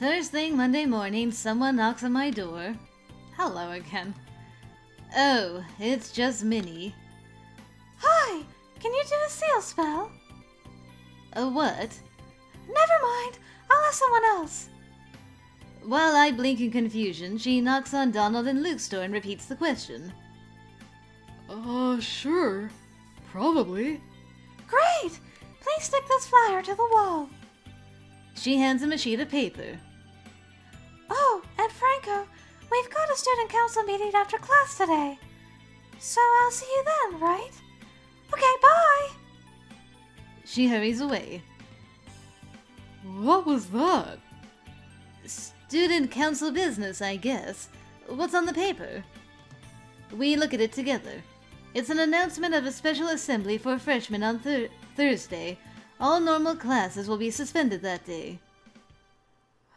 First thing Monday morning, someone knocks on my door. Hello again. Oh, it's just Minnie. Hi! Can you do a seal spell? A what? Never mind. I'll ask someone else. While I blink in confusion, she knocks on Donald and Luke's door and repeats the question. Sure. Probably. Great! Please stick this flyer to the wall. She hands him a sheet of paper. Oh, and Franco, we've got a student council meeting after class today. So I'll see you then, right? Okay, bye! She hurries away. What was that? Student council business, I guess. What's on the paper? We look at it together. It's an announcement of a special assembly for freshmen on Thursday. All normal classes will be suspended that day.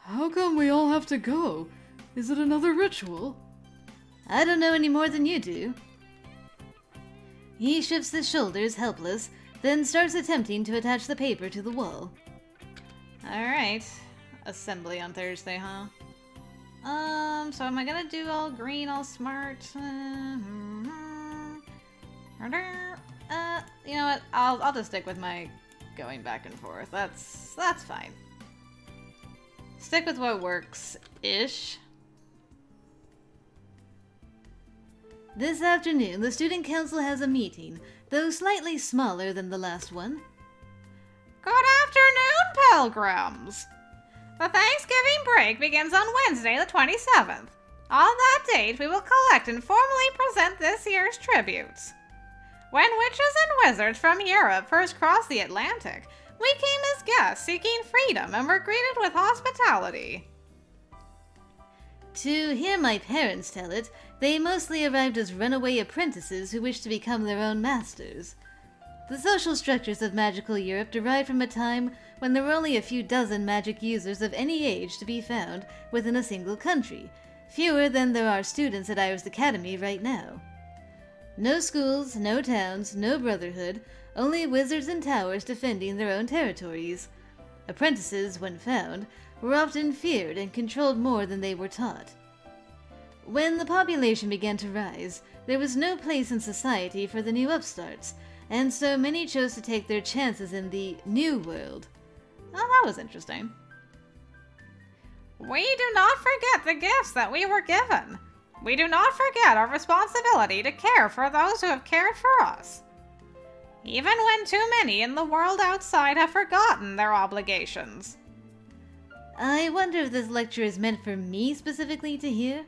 How come we all have to go? Is it another ritual? I don't know any more than you do. He shifts his shoulders, helpless, then starts attempting to attach the paper to the wall. Alright. Assembly on Thursday, huh? So am I gonna do all green, all smart? You know what? I'll just stick with my going back and forth. That's fine. Stick with what works-ish. This afternoon, the student council has a meeting, though slightly smaller than the last one. Good afternoon, pilgrims! The Thanksgiving break begins on Wednesday the 27th. On that date, we will collect and formally present this year's tributes. When witches and wizards from Europe first crossed the Atlantic, we came as guests seeking freedom and were greeted with hospitality. To hear my parents tell it, they mostly arrived as runaway apprentices who wished to become their own masters. The social structures of magical Europe derived from a time when there were only a few dozen magic users of any age to be found within a single country, fewer than there are students at Iris Academy right now. No schools, no towns, no brotherhood, only wizards and towers defending their own territories. Apprentices, when found, were often feared and controlled more than they were taught. When the population began to rise, there was no place in society for the new upstarts, and so many chose to take their chances in the New World. Oh, that was interesting. We do not forget the gifts that we were given. We do not forget our responsibility to care for those who have cared for us. Even when too many in the world outside have forgotten their obligations. I wonder if this lecture is meant for me specifically to hear?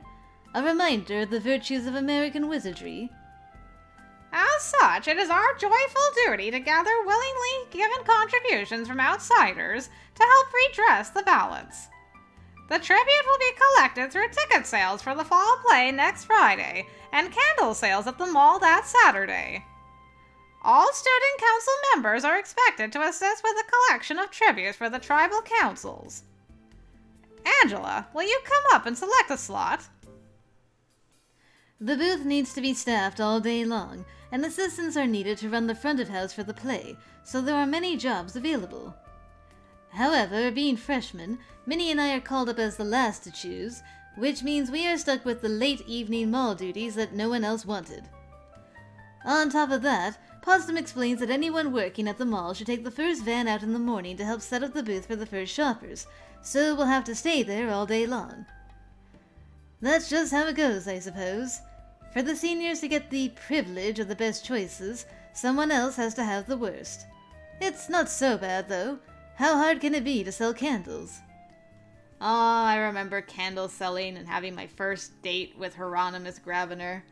A reminder of the virtues of American wizardry? As such, it is our joyful duty to gather willingly given contributions from outsiders to help redress the balance. The tribute will be collected through ticket sales for the fall play next Friday and candle sales at the mall that Saturday. All student council members are expected to assist with the collection of tributes for the tribal councils. Angela, will you come up and select a slot? The booth needs to be staffed all day long, and assistants are needed to run the front of house for the play, so there are many jobs available. However, being freshmen, Minnie and I are called up as the last to choose, which means we are stuck with the late evening mall duties that no one else wanted. On top of that, Potsdam explains that anyone working at the mall should take the first van out in the morning to help set up the booth for the first shoppers, so we'll have to stay there all day long. That's just how it goes, I suppose. For the seniors to get the privilege of the best choices, someone else has to have the worst. It's not so bad, though. How hard can it be to sell candles? Oh, I remember candle selling and having my first date with Hieronymus Graviner.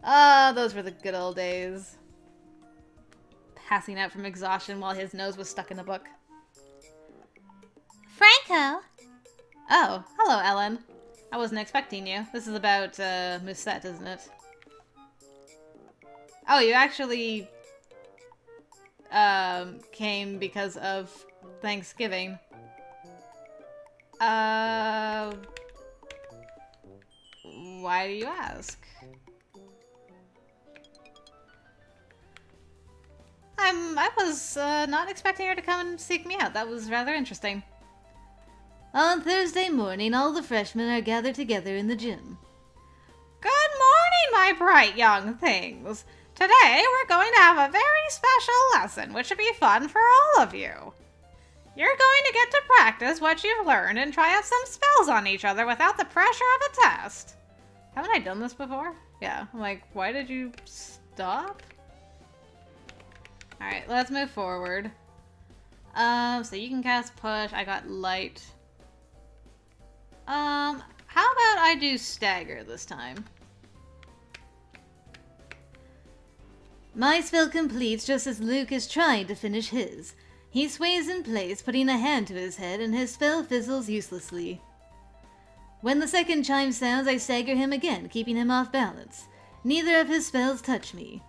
Ah, those were the good old days. Passing out from exhaustion while his nose was stuck in a book. Franco! Oh, hello, Ellen. I wasn't expecting you. This is about, Musette, isn't it? Oh, you actually, came because of Thanksgiving. Why do you ask? I was, not expecting her to come and seek me out. That was rather interesting. On Thursday morning, all the freshmen are gathered together in the gym. Good morning, my bright young things. Today we're going to have a very special lesson, which should be fun for all of you. You're going to get to practice what you've learned and try out some spells on each other without the pressure of a test. Haven't I done this before? Yeah, I'm like, why did you stop? Alright, let's move forward. So you can cast push. I got light. How about I do stagger this time? My spell completes just as Luke is trying to finish his. He sways in place, putting a hand to his head, and his spell fizzles uselessly. When the second chime sounds, I stagger him again, keeping him off balance. Neither of his spells touch me.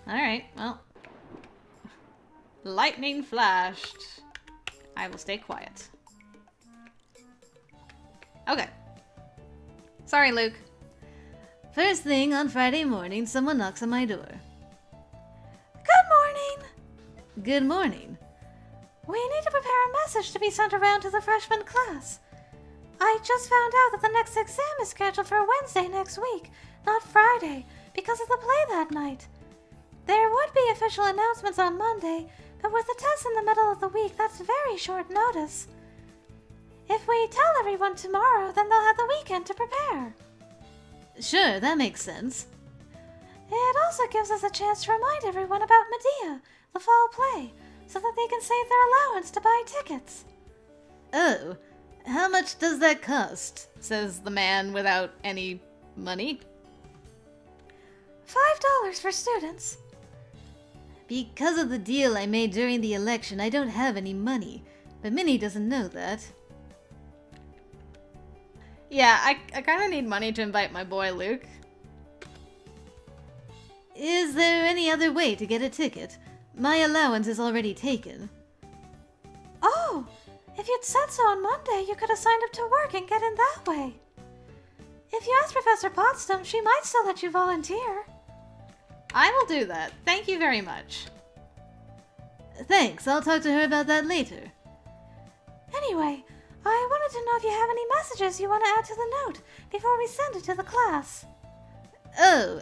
Alright, well. Lightning flashed. I will stay quiet. Okay. Sorry, Luke. First thing on Friday morning, someone knocks on my door. Good morning! Good morning. We need to prepare a message to be sent around to the freshman class. I just found out that the next exam is scheduled for Wednesday next week, not Friday, because of the play that night. There would be official announcements on Monday, but with the test in the middle of the week, that's very short notice. If we tell everyone tomorrow, then they'll have the weekend to prepare. Sure, that makes sense. It also gives us a chance to remind everyone about Medea, the fall play, so that they can save their allowance to buy tickets. Oh, how much does that cost? Says the man without any money. $5 for students. Because of the deal I made during the election, I don't have any money, but Minnie doesn't know that. Yeah, I kind of need money to invite my boy Luke. Is there any other way to get a ticket? My allowance is already taken. Oh, if you'd said so on Monday, you could have signed up to work and get in that way. If you ask Professor Potsdam, she might still let you volunteer. I will do that. Thank you very much. Thanks, I'll talk to her about that later. Anyway, I wanted to know if you have any messages you want to add to the note before we send it to the class. Oh,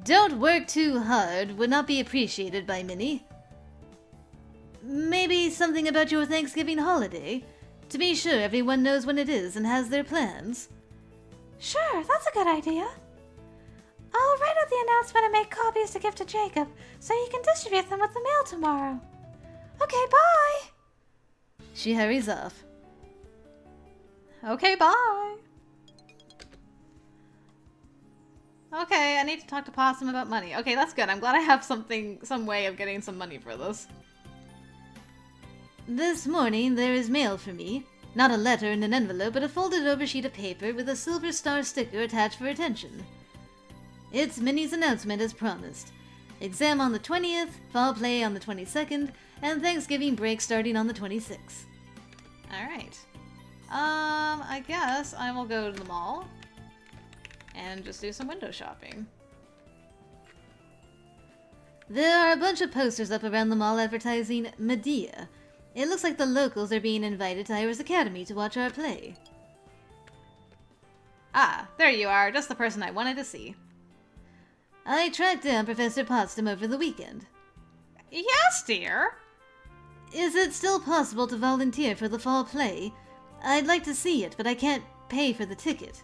don't work too hard would not be appreciated by Minnie. Maybe something about your Thanksgiving holiday? To be sure everyone knows when it is and has their plans. Sure, that's a good idea. I'll write out the announcement and make copies to give to Jacob, so he can distribute them with the mail tomorrow. Okay, bye! She hurries off. Okay, bye. Okay, I need to talk to Possum about money. Okay, that's good. I'm glad I have some way of getting some money for this. This morning there is mail for me. Not a letter in an envelope, but a folded over sheet of paper with a silver star sticker attached for attention. It's Minnie's announcement as promised. Exam on the 20th, fall play on the 22nd, and Thanksgiving break starting on the 26th. Alright. I guess I will go to the mall and just do some window shopping. There are a bunch of posters up around the mall advertising Medea. It looks like the locals are being invited to Iris Academy to watch our play. Ah, there you are, just the person I wanted to see. I tracked down Professor Potsdam over the weekend. Yes, dear. Is it still possible to volunteer for the fall play? I'd like to see it, but I can't pay for the ticket.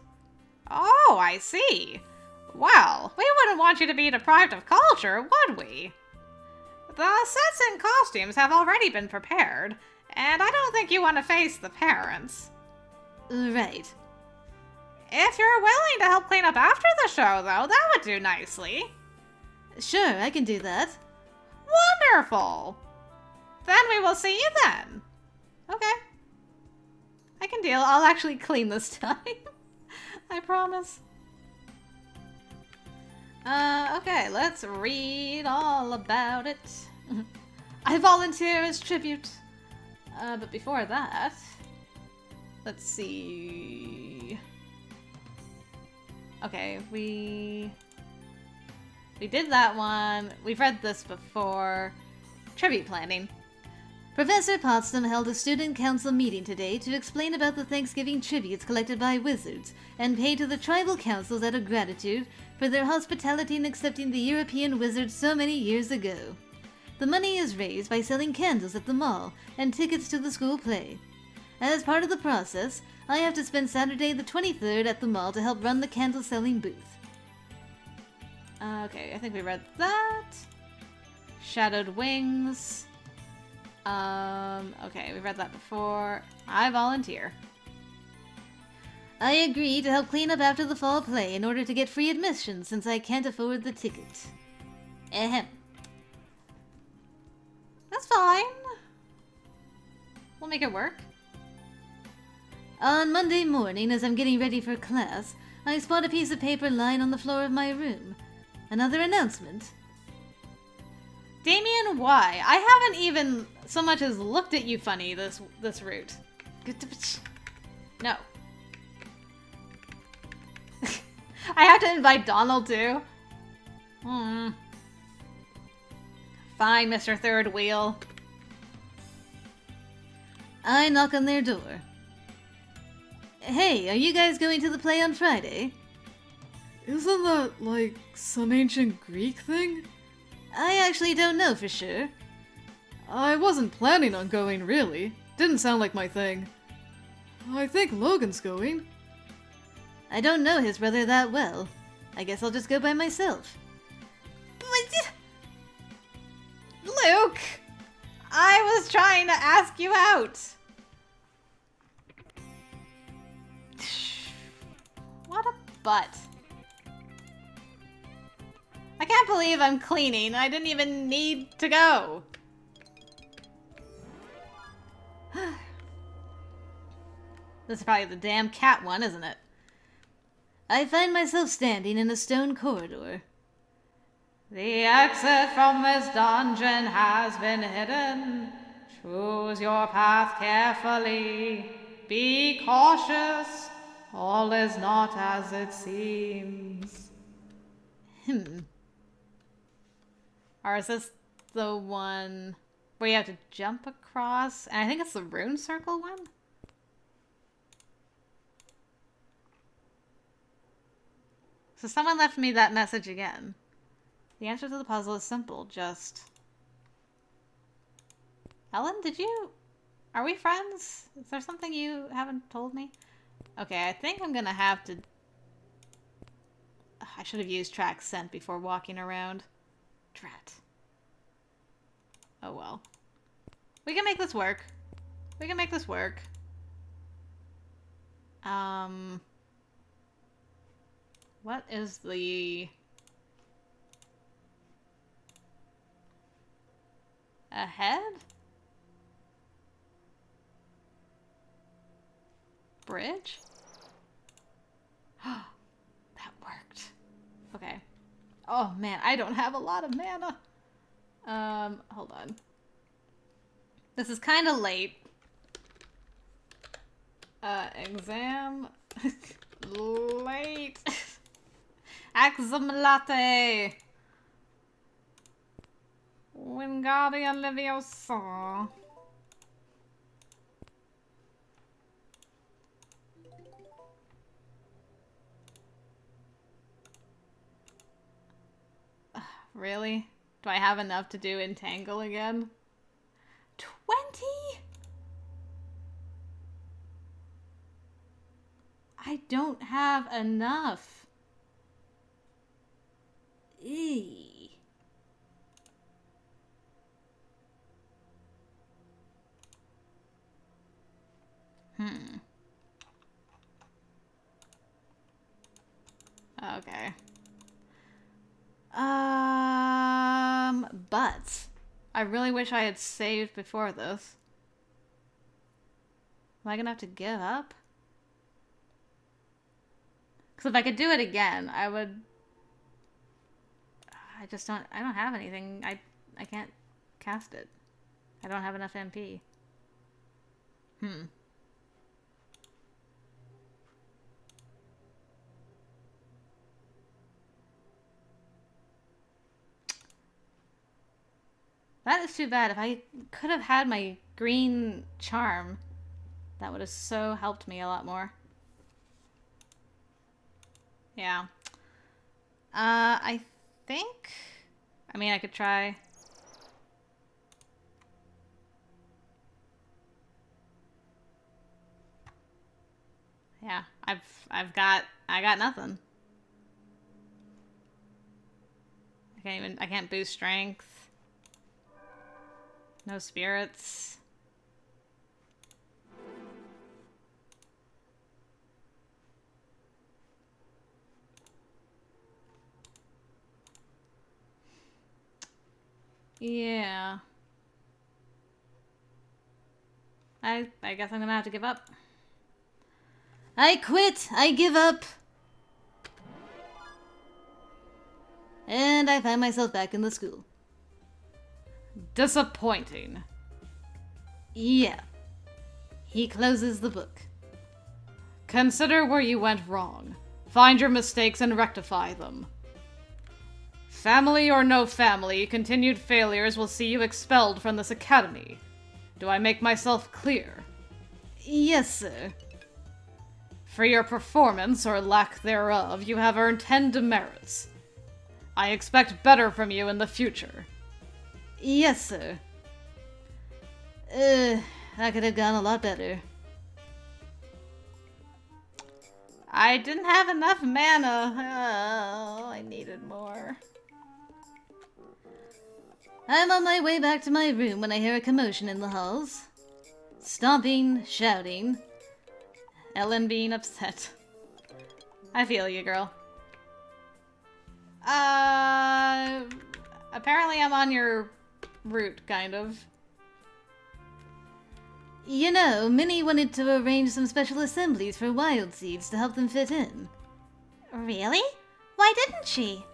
Oh, I see. Well, we wouldn't want you to be deprived of culture, would we? The sets and costumes have already been prepared, and I don't think you want to face the parents. Right. If you're willing to help clean up after the show, though, that would do nicely. Sure, I can do that. Wonderful! Then we will see you then. Okay. I can deal. I'll actually clean this time. I promise. Okay, let's read all about it. I volunteer as tribute. But before that, let's see. Okay, we did that one. We've read this before. Tribute planning. Professor Potsdam held a student council meeting today to explain about the Thanksgiving tributes collected by wizards and paid to the tribal councils out of gratitude for their hospitality in accepting the European wizards so many years ago. The money is raised by selling candles at the mall and tickets to the school play. As part of the process, I have to spend Saturday the 23rd at the mall to help run the candle selling booth. Okay, I think we read that. Shadowed Wings. Okay, we've read that before. I volunteer. I agree to help clean up after the fall play in order to get free admission since I can't afford the ticket. Ahem. That's fine. We'll make it work. On Monday morning, as I'm getting ready for class, I spot a piece of paper lying on the floor of my room. Another announcement. Damien, why? I haven't even so much as looked at you funny this route. No. I have to invite Donald too. Fine, Mr. Third Wheel. I knock on their door. Hey, are you guys going to the play on Friday? Isn't that like some ancient Greek thing? I actually don't know for sure. I wasn't planning on going, really. Didn't sound like my thing. I think Logan's going. I don't know his brother that well. I guess I'll just go by myself. Luke! I was trying to ask you out! What a butt. I can't believe I'm cleaning. I didn't even need to go. This is probably the damn cat one, isn't it? I find myself standing in a stone corridor. The exit from this dungeon has been hidden. Choose your path carefully. Be cautious. All is not as it seems. Or is this the one where you have to jump across? And I think it's the rune circle one? So someone left me that message again. The answer to the puzzle is simple, just... Ellen, are we friends? Is there something you haven't told me? Okay, I think I'm gonna have to... I should have used track scent before walking around. Drat. Oh well. We can make this work. We can make this work. What is the... Ahead? Bridge? That worked. Okay. Oh man, I don't have a lot of mana. Hold on. This is kind of late. Exam... late. Exam latte. Wingardium Leviosa. Really? Do I have enough to do Entangle again? 20? I don't have enough. Eee. Okay. But I really wish I had saved before this. Am I gonna have to give up? Because if I could do it again, I would... I don't have anything. I can't cast it. I don't have enough MP. That is too bad. If I could have had my green charm, that would have so helped me a lot more. Yeah. I think... I mean, I could try... Yeah, I got nothing. I can't boost strength. No spirits. Yeah. I guess I'm gonna have to give up. I quit! I give up! And I find myself back in the school. Disappointing. Yeah. He closes the book. Consider where you went wrong. Find your mistakes and rectify them. Family or no family, continued failures will see you expelled from this academy. Do I make myself clear? Yes, sir. For your performance, or lack thereof, you have earned 10 demerits. I expect better from you in the future. Yes, sir. That could have gone a lot better. I didn't have enough mana. Oh, I needed more. I'm on my way back to my room when I hear a commotion in the halls. Stomping, shouting. Ellen being upset. I feel you, girl. Apparently I'm on your route, kind of. You know, Minnie wanted to arrange some special assemblies for wild seeds to help them fit in. Really? Why didn't she?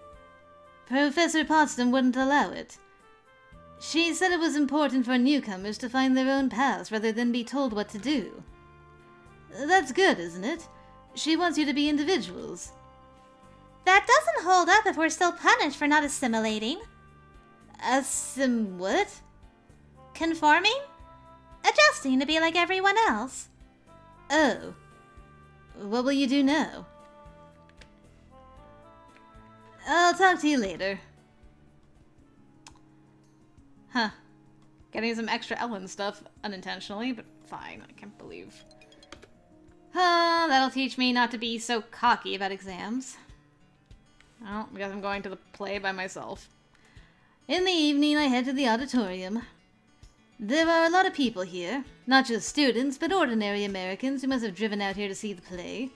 Professor Potsdam wouldn't allow it. She said it was important for newcomers to find their own paths rather than be told what to do. That's good, isn't it? She wants you to be individuals. That doesn't hold up if we're still punished for not assimilating. What? Conforming? Adjusting to be like everyone else. Oh. What will you do now? I'll talk to you later. Huh. Getting some extra Ellen stuff unintentionally, but fine. I can't believe. That'll teach me not to be so cocky about exams. Well, I guess I'm going to the play by myself. In the evening, I head to the auditorium. There are a lot of people here. Not just students, but ordinary Americans who must have driven out here to see the play.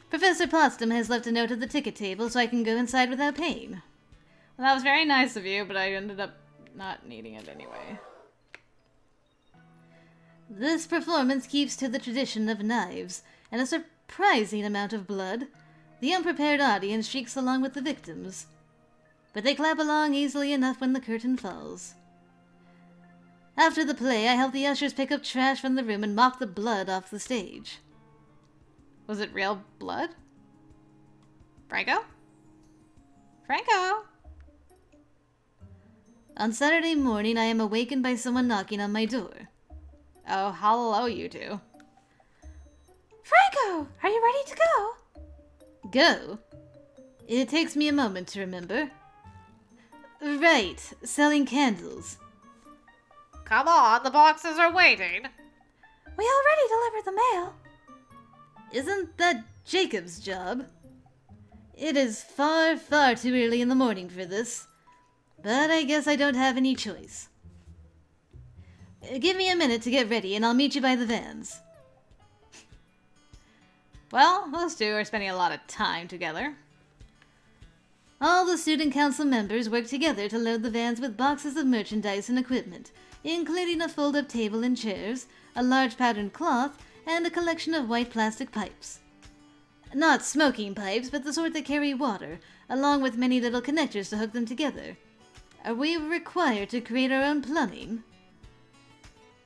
Professor Potsdam has left a note at the ticket table so I can go inside without paying. Well, that was very nice of you, but I ended up not needing it anyway. This performance keeps to the tradition of knives and a surprising amount of blood. The unprepared audience shrieks along with the victims, but they clap along easily enough when the curtain falls. After the play, I help the ushers pick up trash from the room and mop the blood off the stage. Was it real blood? Franco? Franco? On Saturday morning, I am awakened by someone knocking on my door. Oh, hello, you two. Franco, are you ready to go? Go? It takes me a moment to remember. Right, selling candles. Come on, the boxes are waiting. We already delivered the mail. Isn't that Jacob's job? It is far, far too early in the morning for this, but I guess I don't have any choice. Give me a minute to get ready and I'll meet you by the vans. Well, those two are spending a lot of time together. All the student council members work together to load the vans with boxes of merchandise and equipment, including a fold-up table and chairs, a large patterned cloth, and a collection of white plastic pipes. Not smoking pipes, but the sort that carry water, along with many little connectors to hook them together. Are we required to create our own plumbing?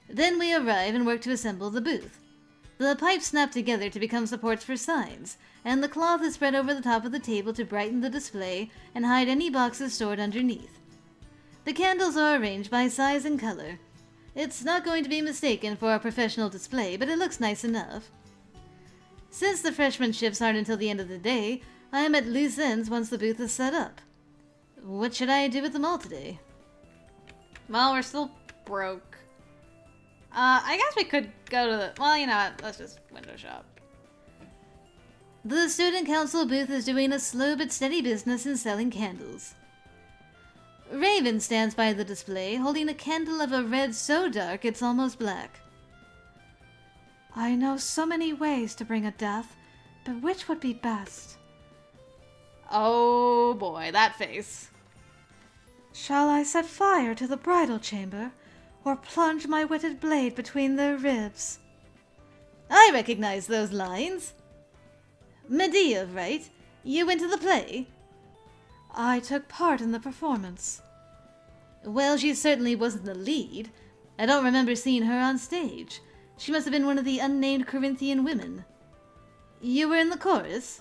Then we arrive and work to assemble the booth. The pipes snap together to become supports for signs, and the cloth is spread over the top of the table to brighten the display and hide any boxes stored underneath. The candles are arranged by size and color. It's not going to be mistaken for a professional display, but it looks nice enough. Since the freshman shifts aren't until the end of the day, I am at loose ends once the booth is set up. What should I do with them all today? Well, we're still broke. I guess we could go to the... Well, you know what? Let's just window shop. The student council booth is doing a slow but steady business in selling candles. Raven stands by the display, holding a candle of a red so dark it's almost black. I know so many ways to bring a death, but which would be best? Oh boy, that face. Shall I set fire to the bridal chamber, or plunge my witted blade between their ribs? I recognize those lines. Medea, right? You went to the play? I took part in the performance. Well, she certainly wasn't the lead. I don't remember seeing her on stage. She must have been one of the unnamed Corinthian women. You were in the chorus?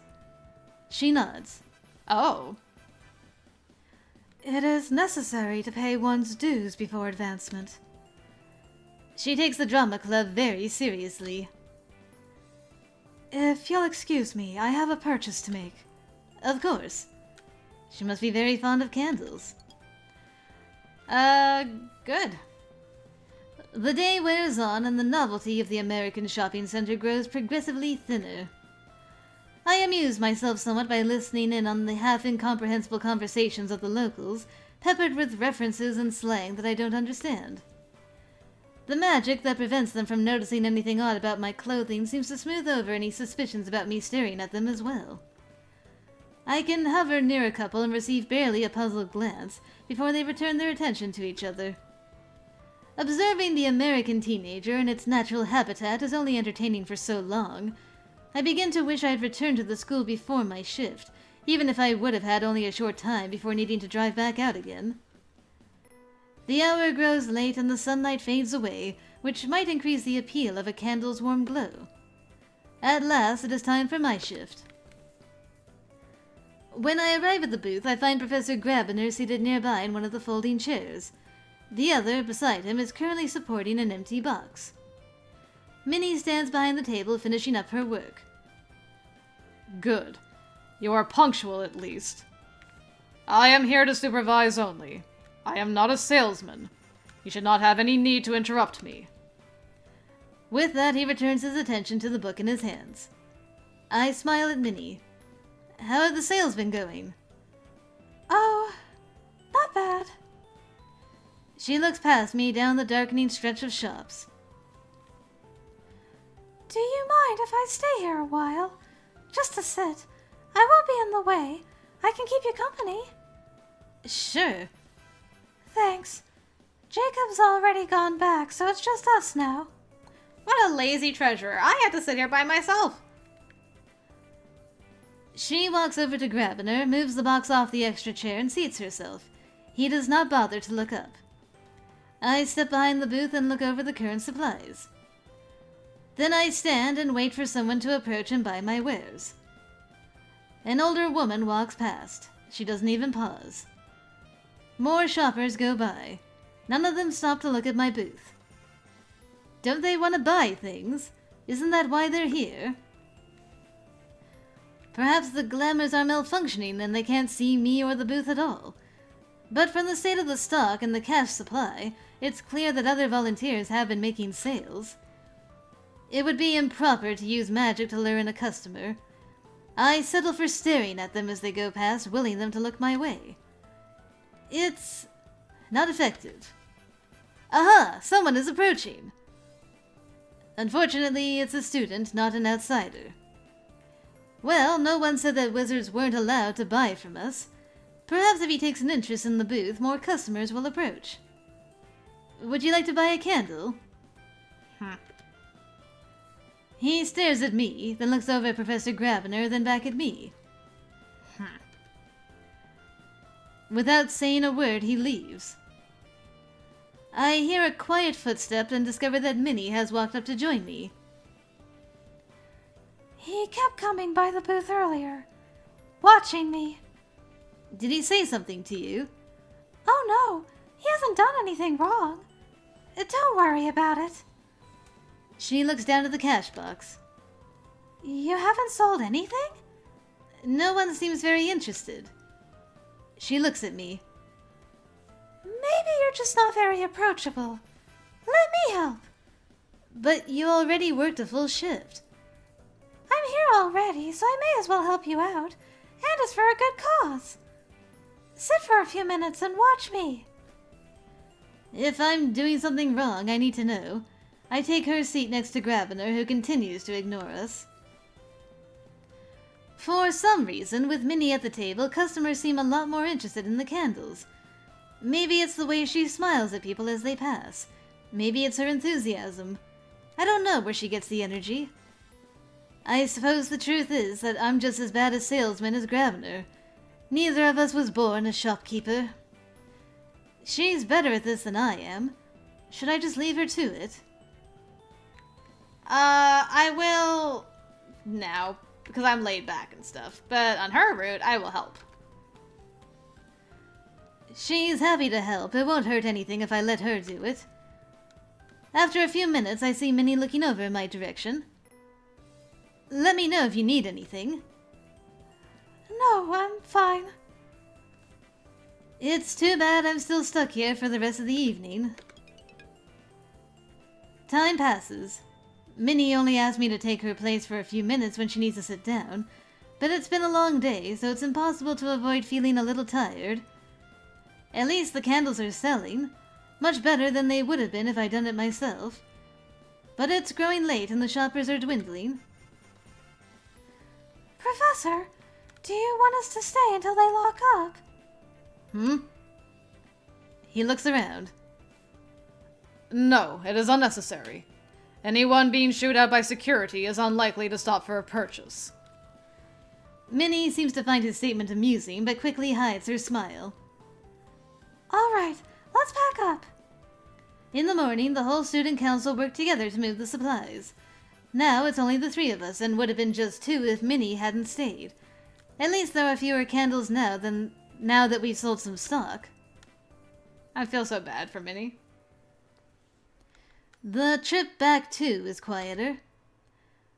She nods. Oh. It is necessary to pay one's dues before advancement. She takes the drama club very seriously. If you'll excuse me, I have a purchase to make. Of course. She must be very fond of candles. Good. The day wears on and the novelty of the American shopping center grows progressively thinner. I amuse myself somewhat by listening in on the half-incomprehensible conversations of the locals, peppered with references and slang that I don't understand. The magic that prevents them from noticing anything odd about my clothing seems to smooth over any suspicions about me staring at them as well. I can hover near a couple and receive barely a puzzled glance before they return their attention to each other. Observing the American teenager in its natural habitat is only entertaining for so long. I begin to wish I had returned to the school before my shift, even if I would have had only a short time before needing to drive back out again. The hour grows late and the sunlight fades away, which might increase the appeal of a candle's warm glow. At last, it is time for my shift. When I arrive at the booth, I find Professor Grabiner seated nearby in one of the folding chairs. The other, beside him, is currently supporting an empty box. Minnie stands behind the table finishing up her work. Good. You are punctual at least. I am here to supervise only. I am not a salesman. You should not have any need to interrupt me. With that, he returns his attention to the book in his hands. I smile at Minnie. How have the sales been going? Oh, not bad. She looks past me down the darkening stretch of shops. Do you mind if I stay here a while? Just to sit. I won't be in the way. I can keep you company. Sure. Thanks. Jacob's already gone back, so it's just us now. What a lazy treasurer. I had to sit here by myself. She walks over to Grabiner, moves the box off the extra chair, and seats herself. He does not bother to look up. I step behind the booth and look over the current supplies. Then I stand and wait for someone to approach and buy my wares. An older woman walks past. She doesn't even pause. More shoppers go by. None of them stop to look at my booth. Don't they want to buy things? Isn't that why they're here? Perhaps the glamours are malfunctioning and they can't see me or the booth at all. But from the state of the stock and the cash supply, it's clear that other volunteers have been making sales. It would be improper to use magic to lure in a customer. I settle for staring at them as they go past, willing them to look my way. It's not effective. Aha! Someone is approaching. Unfortunately, it's a student, not an outsider. Well, no one said that wizards weren't allowed to buy from us. Perhaps if he takes an interest in the booth, more customers will approach. Would you like to buy a candle? He stares at me, then looks over at Professor Grabiner, then back at me. Without saying a word, he leaves. I hear a quiet footstep and discover that Minnie has walked up to join me. He kept coming by the booth earlier, watching me. Did he say something to you? Oh no, He hasn't done anything wrong. Don't worry about it. She looks down at the cash box. You haven't sold anything? No one seems very interested. She looks at me. Maybe you're just not very approachable. Let me help. But you already worked a full shift. I'm here already, so I may as well help you out. And it's for a good cause. Sit for a few minutes and watch me. If I'm doing something wrong, I need to know. I take her seat next to Grabiner, who continues to ignore us. For some reason, with Minnie at the table, customers seem a lot more interested in the candles. Maybe it's the way she smiles at people as they pass. Maybe it's her enthusiasm. I don't know where she gets the energy. I suppose the truth is that I'm just as bad a salesman as Grabiner. Neither of us was born a shopkeeper. She's better at this than I am. Should I just leave her to it? I will now, because I'm laid back and stuff, but on her route, I will help. She's happy to help. It won't hurt anything if I let her do it. After a few minutes, I see Minnie looking over in my direction. Let me know if you need anything. No, I'm fine. It's too bad I'm still stuck here for the rest of the evening. Time passes. Minnie only asked me to take her place for a few minutes when she needs to sit down, but it's been a long day, so it's impossible to avoid feeling a little tired. At least the candles are selling, much better than they would have been if I'd done it myself. But it's growing late and the shoppers are dwindling. Professor, do you want us to stay until they lock up? He looks around. No, it is unnecessary. Anyone being shooed at by security is unlikely to stop for a purchase. Minnie seems to find his statement amusing, but quickly hides her smile. All right, let's pack up. In the morning, the whole student council worked together to move the supplies. Now it's only the three of us, and would have been just two if Minnie hadn't stayed. At least there are fewer candles now that we've sold some stock. I feel so bad for Minnie. The trip back, too, is quieter.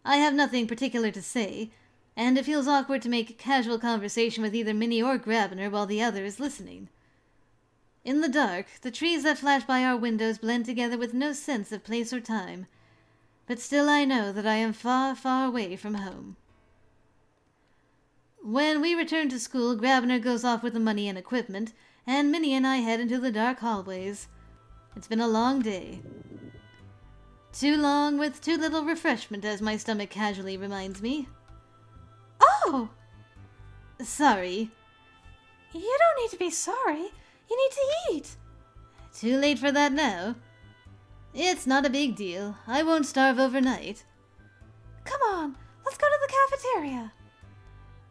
I have nothing particular to say, and it feels awkward to make casual conversation with either Minnie or Grabiner while the other is listening. In the dark, the trees that flash by our windows blend together with no sense of place or time, but still I know that I am far, far away from home. When we return to school, Grabiner goes off with the money and equipment, and Minnie and I head into the dark hallways. It's been a long day. Too long with too little refreshment, as my stomach casually reminds me. Oh! Sorry. You don't need to be sorry. You need to eat. Too late for that now. It's not a big deal. I won't starve overnight. Come on, let's go to the cafeteria.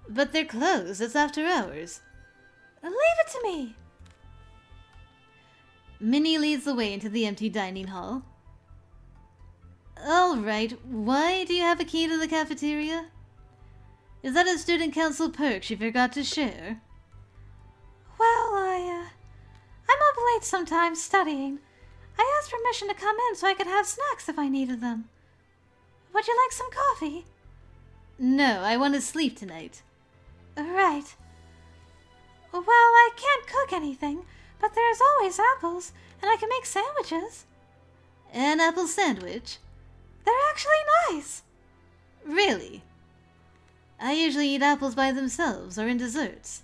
But they're closed. It's after hours. Leave it to me. Minnie leads the way into the empty dining hall. All right, why do you have a key to the cafeteria? Is that a student council perk she forgot to share? Well, I'm up late sometimes studying. I asked permission to come in so I could have snacks if I needed them. Would you like some coffee? No, I want to sleep tonight. Right. Well, I can't cook anything, but there's always apples, and I can make sandwiches. An apple sandwich? They're actually nice. Really? I usually eat apples by themselves or in desserts.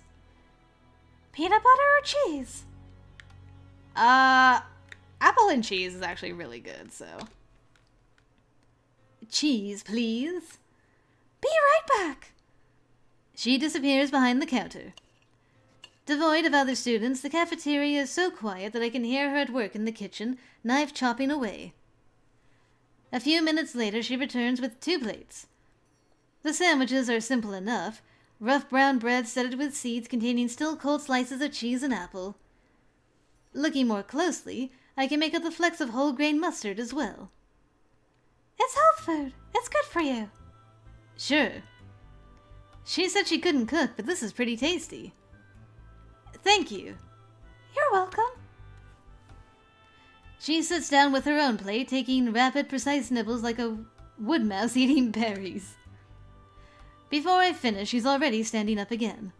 Peanut butter or cheese? Apple and cheese is actually really good, so. Cheese, please. Be right back. She disappears behind the counter. Devoid of other students, the cafeteria is so quiet that I can hear her at work in the kitchen, knife chopping away. A few minutes later, she returns with 2 plates. The sandwiches are simple enough, rough brown bread studded with seeds containing still cold slices of cheese and apple. Looking more closely, I can make out the flecks of whole grain mustard as well. It's health food. It's good for you. Sure. She said she couldn't cook, but this is pretty tasty. Thank you. You're welcome. She sits down with her own plate, taking rapid, precise nibbles like a wood mouse eating berries. Before I finish, she's already standing up again.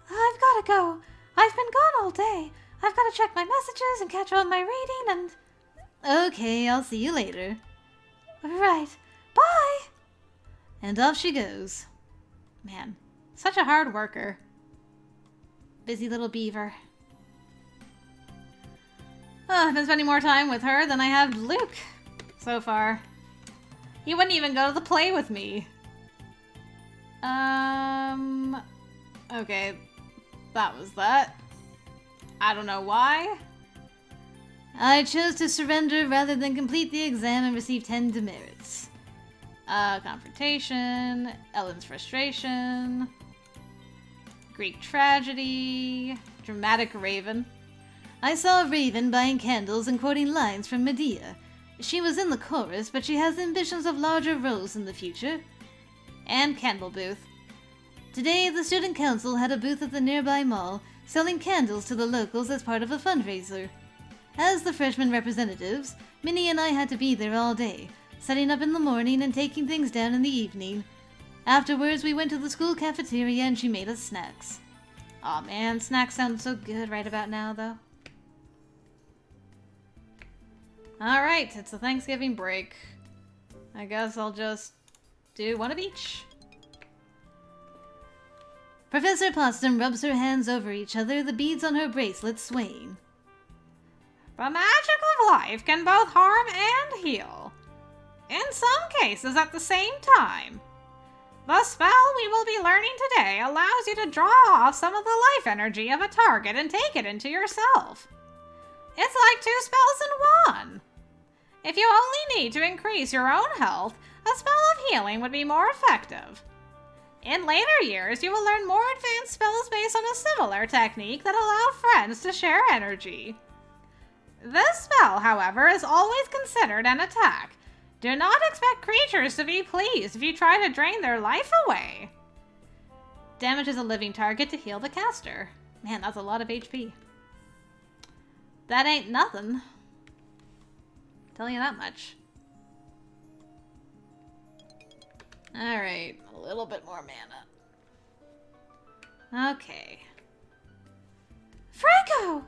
I've gotta go. I've been gone all day. I've gotta check my messages and catch up on my reading and... Okay, I'll see you later. Right. Bye! And off she goes. Man, such a hard worker. Busy little beaver. Oh, I've been spending more time with her than I have Luke so far. He wouldn't even go to the play with me. Okay, that was that. I don't know why. I chose to surrender rather than complete the exam and receive 10 demerits. Confrontation, Ellen's frustration, Greek tragedy, dramatic Raven. I saw Raven buying candles and quoting lines from Medea. She was in the chorus, but she has ambitions of larger roles in the future. And candle booth. Today, the student council had a booth at the nearby mall, selling candles to the locals as part of a fundraiser. As the freshman representatives, Minnie and I had to be there all day, setting up in the morning and taking things down in the evening. Afterwards, we went to the school cafeteria and she made us snacks. Aw man, snacks sound so good right about now, though. Alright, it's a Thanksgiving break. I guess I'll just do one of each. Professor Potsdam rubs her hands over each other, the beads on her bracelet swaying. The magic of life can both harm and heal. In some cases at the same time. The spell we will be learning today allows you to draw off some of the life energy of a target and take it into yourself. It's like 2 spells in one. If you only need to increase your own health, a spell of healing would be more effective. In later years, you will learn more advanced spells based on a similar technique that allow friends to share energy. This spell, however, is always considered an attack. Do not expect creatures to be pleased if you try to drain their life away. Damages a living target to heal the caster. Man, that's a lot of HP. That ain't nothing. Tell you that much. Alright, a little bit more mana. Okay. Franco!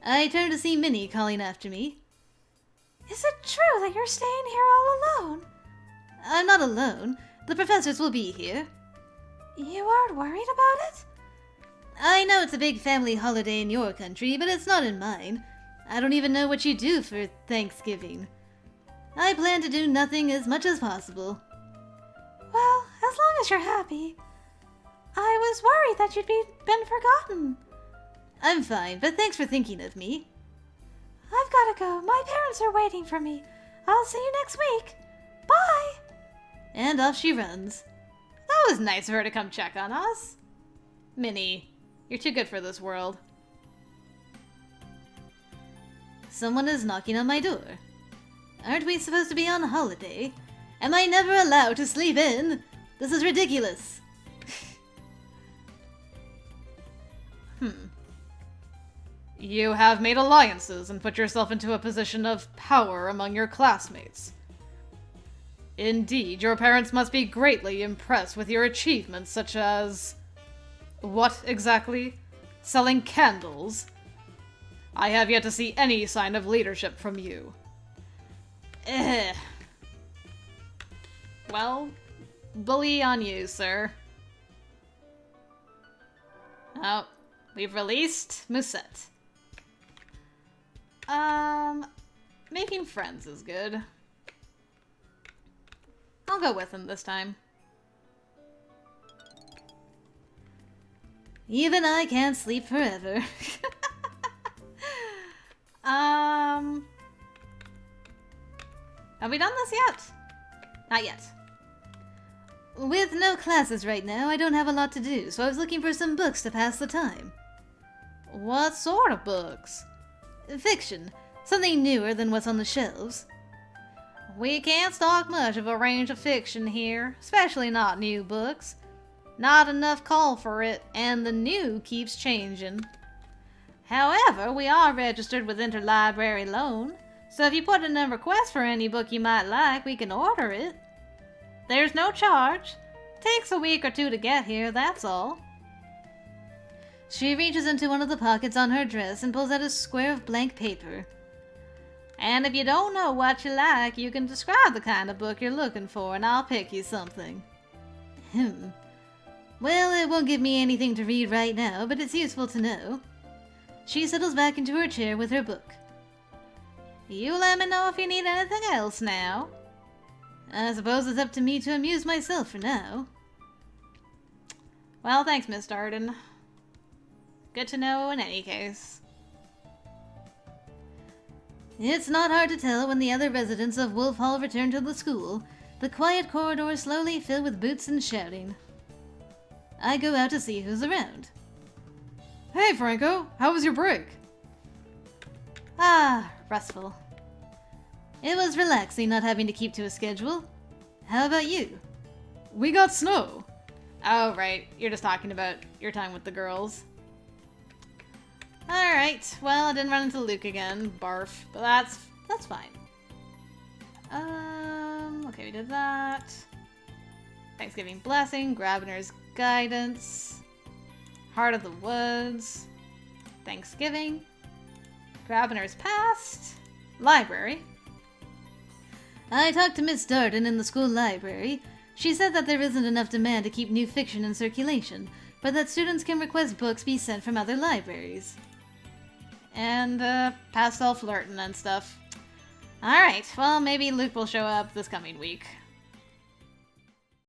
I turned to see Minnie calling after me. Is it true that you're staying here all alone? I'm not alone. The professors will be here. You aren't worried about it? I know it's a big family holiday in your country, but it's not in mine. I don't even know what you do for Thanksgiving. I plan to do nothing as much as possible. Well, as long as you're happy. I was worried that you'd been forgotten. I'm fine, but thanks for thinking of me. I've gotta go. My parents are waiting for me. I'll see you next week. Bye! And off she runs. That was nice of her to come check on us. Minnie, you're too good for this world. Someone is knocking on my door. Aren't we supposed to be on holiday? Am I never allowed to sleep in? This is ridiculous. You have made alliances and put yourself into a position of power among your classmates. Indeed, your parents must be greatly impressed with your achievements such as... What exactly? Selling candles? I have yet to see any sign of leadership from you. Well, bully on you, sir. Oh, we've released Musette. Making friends is good. I'll go with him this time. Even I can't sleep forever. Have we done this yet? Not yet. With no classes right now, I don't have a lot to do, so I was looking for some books to pass the time. What sort of books? Fiction. Something newer than what's on the shelves. We can't stock much of a range of fiction here, especially not new books. Not enough call for it, and the new keeps changing. However, we are registered with Interlibrary Loan, so if you put in a request for any book you might like, we can order it. There's no charge. Takes a week or two to get here, that's all. She reaches into one of the pockets on her dress and pulls out a square of blank paper. And if you don't know what you like, you can describe the kind of book you're looking for, and I'll pick you something. Well, it won't give me anything to read right now, but it's useful to know. She settles back into her chair with her book. You let me know if you need anything else now. I suppose it's up to me to amuse myself for now. Well, thanks, Miss Darden. Good to know in any case. It's not hard to tell when the other residents of Wolf Hall return to the school. The quiet corridors slowly fill with boots and shouting. I go out to see who's around. Hey, Franco, how was your break? Ah, restful. It was relaxing not having to keep to a schedule. How about you? We got snow. Oh, right. You're just talking about your time with the girls. Alright, well, I didn't run into Luke again. Barf. But that's fine. Okay, we did that. Thanksgiving Blessing, Gravener's Guidance, Heart of the Woods, Thanksgiving, Gravener's Past, Library. I talked to Miss Darden in the school library. She said that there isn't enough demand to keep new fiction in circulation, but that students can request books be sent from other libraries. And, pastel flirting and stuff. Alright, well, maybe Luke will show up this coming week.